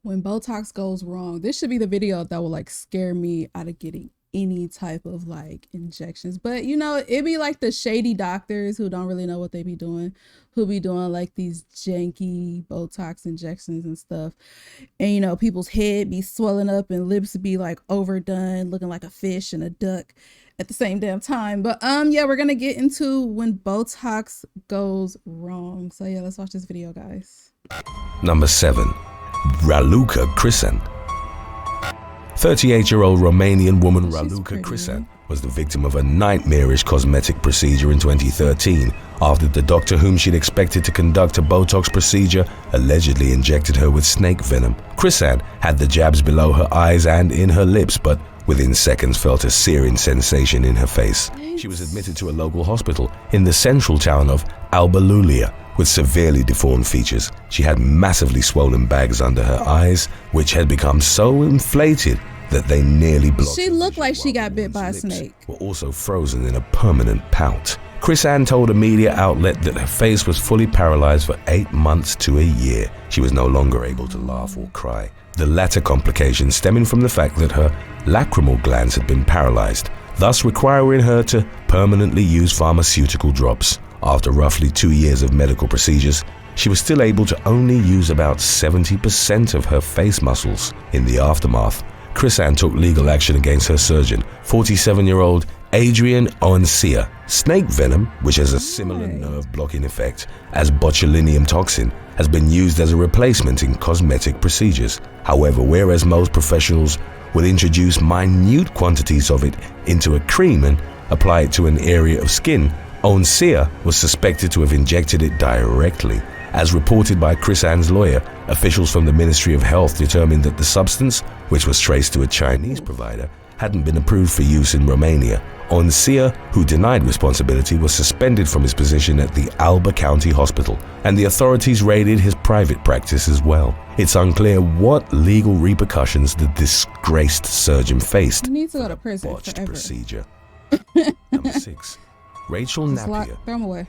When Botox goes wrong. This should be the video that will like scare me out of getting any type of like injections. But you know, it be like the shady doctors who don't really know what they be doing, who be doing like these janky Botox injections and stuff. And you know, people's head be swelling up and lips be like overdone, looking like a fish and a duck at the same damn time. But yeah, we're gonna get into when Botox goes wrong. So yeah, let's watch this video, guys. Number 7. Raluca Krisan. 38-year-old Romanian woman Raluca Krisan was the victim of a nightmarish cosmetic procedure in 2013 after the doctor whom she'd expected to conduct a Botox procedure allegedly injected her with snake venom. Krisan had the jabs below her eyes and in her lips, but within seconds felt a searing sensation in her face. She was admitted to a local hospital in the central town of Alba with severely deformed features. She had massively swollen bags under her eyes, which had become so inflated that they nearly blocked. She looked like she got bit by a snake. Were also frozen in a permanent pout. Krisan told a media outlet that her face was fully paralyzed for 8 months to a year. She was no longer able to laugh or cry. The latter complication stemming from the fact that her lacrimal glands had been paralyzed, thus requiring her to permanently use pharmaceutical drops. After roughly 2 years of medical procedures, she was still able to only use about 70% of her face muscles. In the aftermath, Krisan took legal action against her surgeon, 47-year-old Adrian Oancia. Snake venom, which has a similar nerve-blocking effect as botulinum toxin, has been used as a replacement in cosmetic procedures. However, whereas most professionals would introduce minute quantities of it into a cream and apply it to an area of skin, Oancia was suspected to have injected it directly. As reported by Krisan's lawyer, officials from the Ministry of Health determined that the substance, which was traced to a Chinese provider, hadn't been approved for use in Romania. Oancia, who denied responsibility, was suspended from his position at the Alba County Hospital, and the authorities raided his private practice as well. It's unclear what legal repercussions the disgraced surgeon faced. He needs to go to prison botched forever. Procedure. Number 6. Rachel Napier. Throw him away.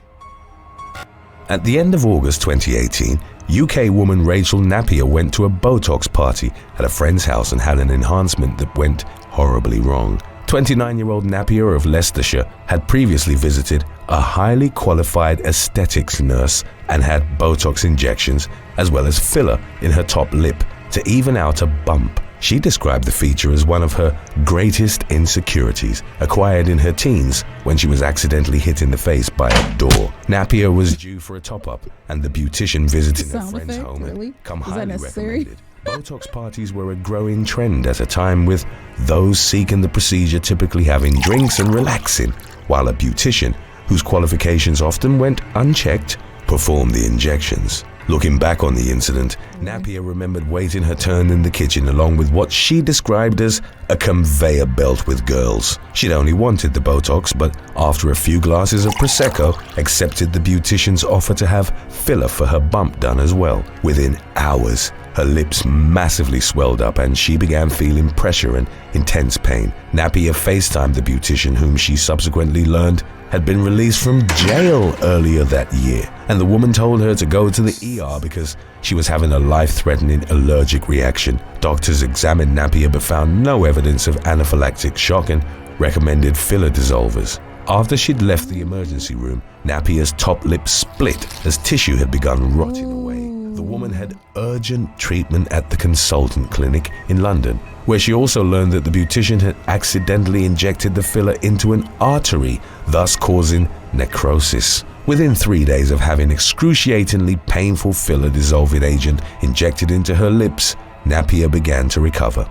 At the end of August 2018, UK woman Rachel Napier went to a Botox party at a friend's house and had an enhancement that went horribly wrong. 29-year-old Napier of Leicestershire had previously visited a highly qualified aesthetics nurse and had Botox injections as well as filler in her top lip to even out a bump. She described the feature as one of her greatest insecurities, acquired in her teens when she was accidentally hit in the face by a door. Napier was due for a top-up, and the beautician visiting her friend's home had come highly recommended. Botox parties were a growing trend at a time, with those seeking the procedure typically having drinks and relaxing, while a beautician, whose qualifications often went unchecked, performed the injections. Looking back on the incident, Napier remembered waiting her turn in the kitchen along with what she described as a conveyor belt with girls. She'd only wanted the Botox, but after a few glasses of Prosecco, accepted the beautician's offer to have filler for her bump done as well. Within hours, her lips massively swelled up and she began feeling pressure and intense pain. Napier FaceTimed the beautician, whom she subsequently learned had been released from jail earlier that year, and the woman told her to go to the ER because she was having a life-threatening allergic reaction. Doctors examined Napier but found no evidence of anaphylactic shock and recommended filler dissolvers. After she'd left the emergency room, Napier's top lip split as tissue had begun rotting away. The woman had urgent treatment at the consultant clinic in London, where she also learned that the beautician had accidentally injected the filler into an artery, thus causing necrosis. Within 3 days of having excruciatingly painful filler dissolving agent injected into her lips, Napier began to recover.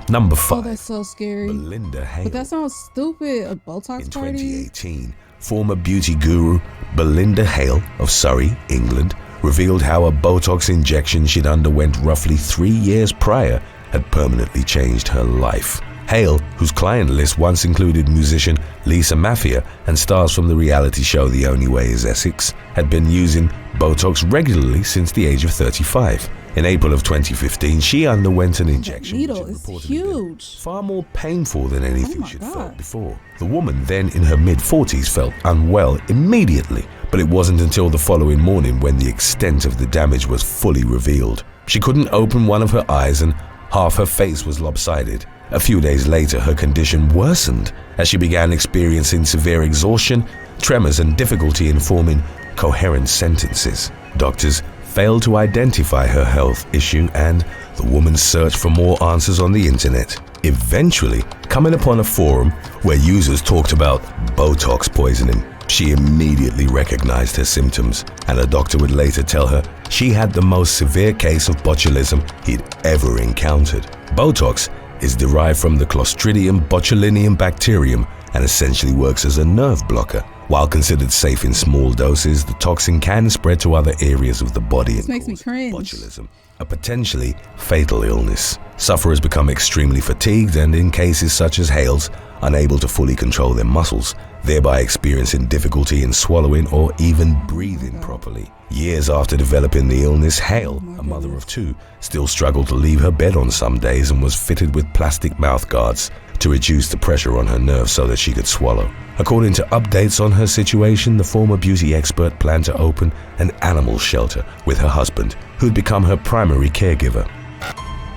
Number 5. Oh, that's so scary. Melinda Hale. But that sounds stupid. A Botox in party? 2018, former beauty guru Melinda Hale of Surrey, England, revealed how a Botox injection she'd underwent roughly 3 years prior had permanently changed her life. Hale, whose client list once included musician Lisa Mafia and stars from the reality show The Only Way is Essex, had been using Botox regularly since the age of 35. In April of 2015, she underwent an injection which had reportedly huge. been far more painful than anything she'd felt before. The woman, then in her mid-40s, felt unwell immediately, but it wasn't until the following morning when the extent of the damage was fully revealed. She couldn't open one of her eyes and half her face was lopsided. A few days later, her condition worsened as she began experiencing severe exhaustion, tremors, and difficulty in forming coherent sentences. Doctors failed to identify her health issue, and the woman searched for more answers on the internet, eventually coming upon a forum where users talked about Botox poisoning. She immediately recognized her symptoms, and a doctor would later tell her she had the most severe case of botulism he'd ever encountered. Botox is derived from the Clostridium botulinum bacterium and essentially works as a nerve blocker. While considered safe in small doses, the toxin can spread to other areas of the body and cause botulism, a potentially fatal illness. Sufferers become extremely fatigued and, in cases such as Hale's, unable to fully control their muscles, thereby experiencing difficulty in swallowing or even breathing properly. Years after developing the illness, Hale, a mother of two, still struggled to leave her bed on some days and was fitted with plastic mouth guards to reduce the pressure on her nerves so that she could swallow. According to updates on her situation, the former beauty expert planned to open an animal shelter with her husband, who'd become her primary caregiver.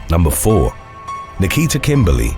Number 4. Nikita Kimberly.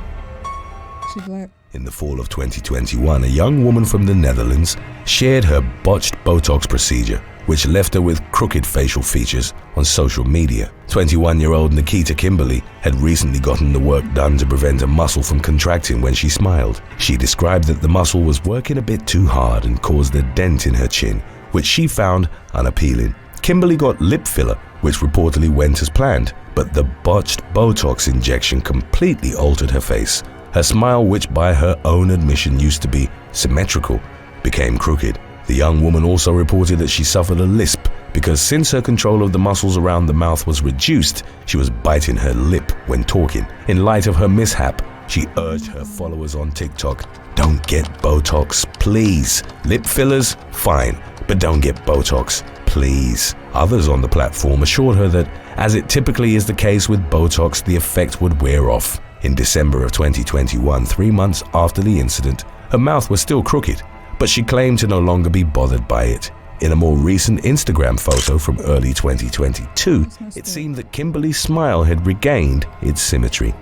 She black. In the fall of 2021, a young woman from the Netherlands shared her botched Botox procedure, which left her with crooked facial features on social media. 21-year-old Nikita Kimberly had recently gotten the work done to prevent a muscle from contracting when she smiled. She described that the muscle was working a bit too hard and caused a dent in her chin, which she found unappealing. Kimberly got lip filler, which reportedly went as planned, but the botched Botox injection completely altered her face. Her smile, which by her own admission used to be symmetrical, became crooked. The young woman also reported that she suffered a lisp because since her control of the muscles around the mouth was reduced, she was biting her lip when talking. In light of her mishap, she urged her followers on TikTok, "Don't get Botox, please. Lip fillers, fine, but don't get Botox, please." Others on the platform assured her that, as it typically is the case with Botox, the effect would wear off. In December of 2021, 3 months after the incident, her mouth was still crooked, but she claimed to no longer be bothered by it. In a more recent Instagram photo from early 2022, it seemed that Kimberly's smile had regained its symmetry.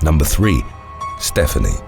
Number 3. Stephanie.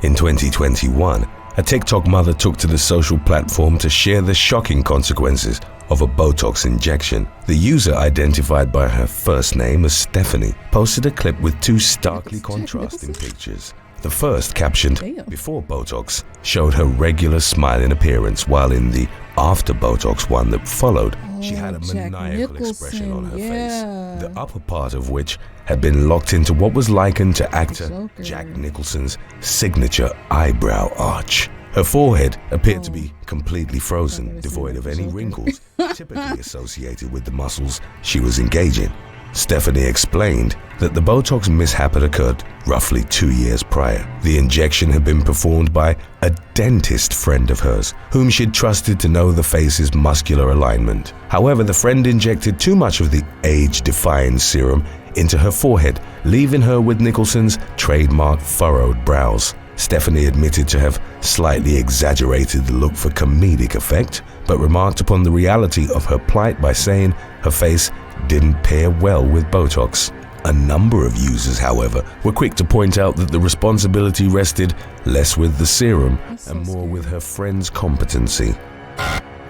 In 2021, a TikTok mother took to the social platform to share the shocking consequences of a Botox injection. The user, identified by her first name as Stephanie, posted a clip with 2 starkly contrasting pictures. The first, captioned "Before Botox," showed her regular smiling appearance, while in the after Botox one that followed, she had a maniacal expression on her face, the upper part of which had been locked into what was likened to actor Jack Nicholson's signature eyebrow arch. Her forehead appeared to be completely frozen, devoid of any wrinkles typically associated with the muscles she was engaging. Stephanie explained that the Botox mishap had occurred roughly 2 years prior. The injection had been performed by a dentist friend of hers, whom she'd trusted to know the face's muscular alignment. However, the friend injected too much of the age-defying serum into her forehead, leaving her with Nicholson's trademark furrowed brows. Stephanie admitted to have slightly exaggerated the look for comedic effect, but remarked upon the reality of her plight by saying her face didn't pair well with Botox. A number of users, however, were quick to point out that the responsibility rested less with the serum and more with her friend's competency.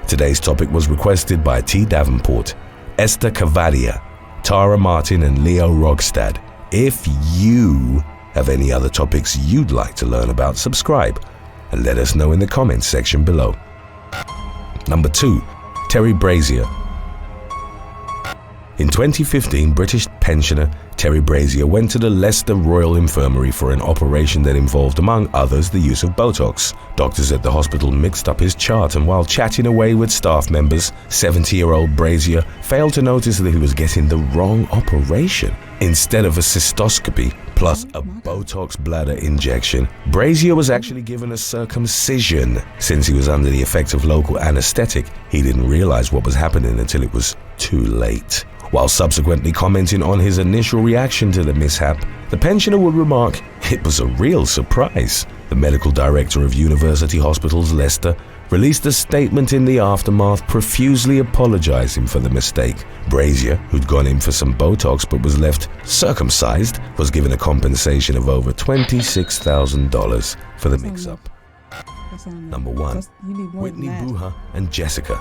Today's topic was requested by T. Davenport, Esther Cavadia, Tara Martin, and Leo Rogstad. If you have any other topics you'd like to learn about, subscribe and let us know in the comments section below. Number 2. Terry Brazier. In 2015, British pensioner Terry Brazier went to the Leicester Royal Infirmary for an operation that involved, among others, the use of Botox. Doctors at the hospital mixed up his chart, and while chatting away with staff members, 70-year-old Brazier failed to notice that he was getting the wrong operation. Instead of a cystoscopy plus a Botox bladder injection, Brazier was actually given a circumcision. Since he was under the effect of local anesthetic, he didn't realize what was happening until it was too late. While subsequently commenting on his initial reaction to the mishap, the pensioner would remark, "It was a real surprise." The medical director of University Hospitals Leicester released a statement in the aftermath profusely apologizing for the mistake. Brazier, who'd gone in for some Botox but was left circumcised, was given a compensation of over $26,000 for the mix-up. Number 1. Whitney Buha and Jessica.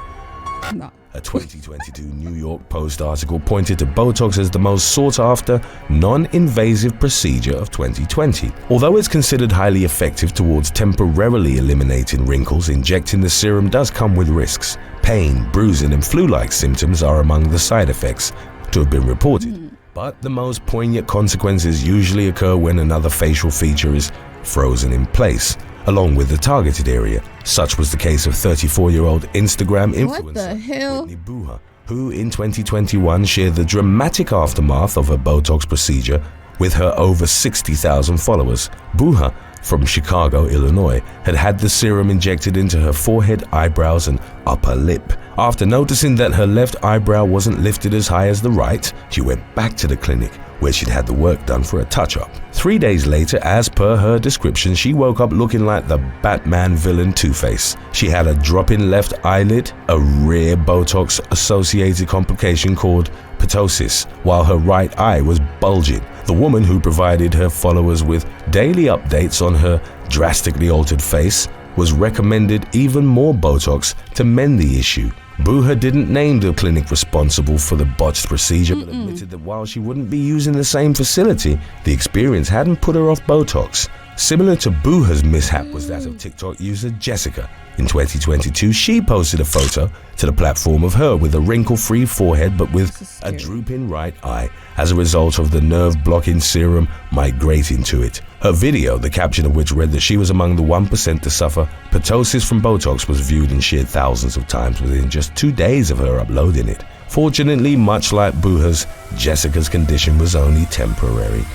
No. A 2022 New York Post article pointed to Botox as the most sought-after, non-invasive procedure of 2020. Although it's considered highly effective towards temporarily eliminating wrinkles, injecting the serum does come with risks. Pain, bruising, and flu-like symptoms are among the side effects to have been reported. But the most poignant consequences usually occur when another facial feature is frozen in place, along with the targeted area. Such was the case of 34-year-old Instagram influencer Whitney Buha, who in 2021 shared the dramatic aftermath of her Botox procedure with her over 60,000 followers. Buha, from Chicago, Illinois, had had the serum injected into her forehead, eyebrows, and upper lip. After noticing that her left eyebrow wasn't lifted as high as the right, she went back to the clinic, where she'd had the work done for a touch-up. 3 days later, as per her description, she woke up looking like the Batman villain Two-Face. She had a drop in left eyelid, a rare Botox-associated complication called ptosis, while her right eye was bulging. The woman, who provided her followers with daily updates on her drastically altered face, was recommended even more Botox to mend the issue. Buha didn't name the clinic responsible for the botched procedure, but admitted that while she wouldn't be using the same facility, the experience hadn't put her off Botox. Similar to Buha's mishap was that of TikTok user Jessica. In 2022, she posted a photo to the platform of her with a wrinkle-free forehead but with a drooping right eye as a result of the nerve-blocking serum migrating to it. Her video, the caption of which read that she was among the 1% to suffer ptosis from Botox, was viewed and shared thousands of times within just 2 days of her uploading it. Fortunately, much like Buha's, Jessica's condition was only temporary.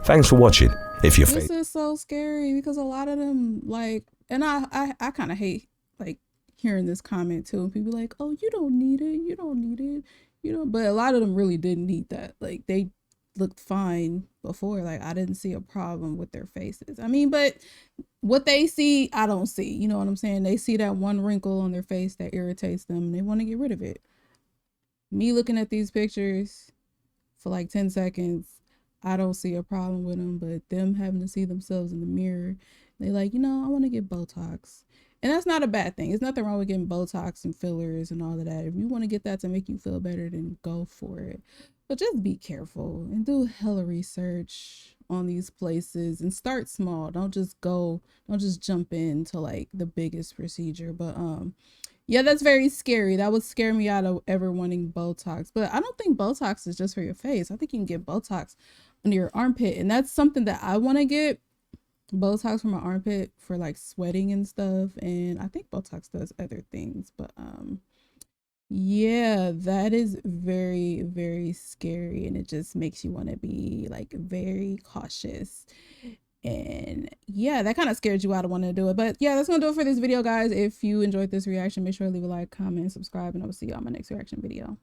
Thanks for watching. If you're This is so scary because a lot of them, like, and I kind of hate like hearing this comment too, and people like, oh, you don't need it, you don't need it, you know, but a lot of them really didn't need that. Like, they looked fine before. Like, I didn't see a problem with their faces. I mean, but what they see, I don't see. You know what I'm saying? They see that one wrinkle on their face that irritates them and they want to get rid of it. Me looking at these pictures for like 10 seconds, I don't see a problem with them, but them having to see themselves in the mirror, they like, you know, I want to get Botox. And that's not a bad thing. There's nothing wrong with getting Botox and fillers and all of that. If you want to get that to make you feel better, then go for it. But just be careful and do hella research on these places and start small. Don't just jump into like the biggest procedure. But yeah, that's very scary. That would scare me out of ever wanting Botox. But I don't think Botox is just for your face. I think you can get Botox under your armpit, and that's something that I want to get. Botox for my armpit for like sweating and stuff, and I think Botox does other things, but yeah, that is very, very scary, and it just makes you want to be like very cautious. And yeah, that kind of scared you out of wanting to do it. But yeah, that's gonna do it for this video, guys. If you enjoyed this reaction, make sure to leave a like, comment, subscribe, and I will see you on my next reaction video.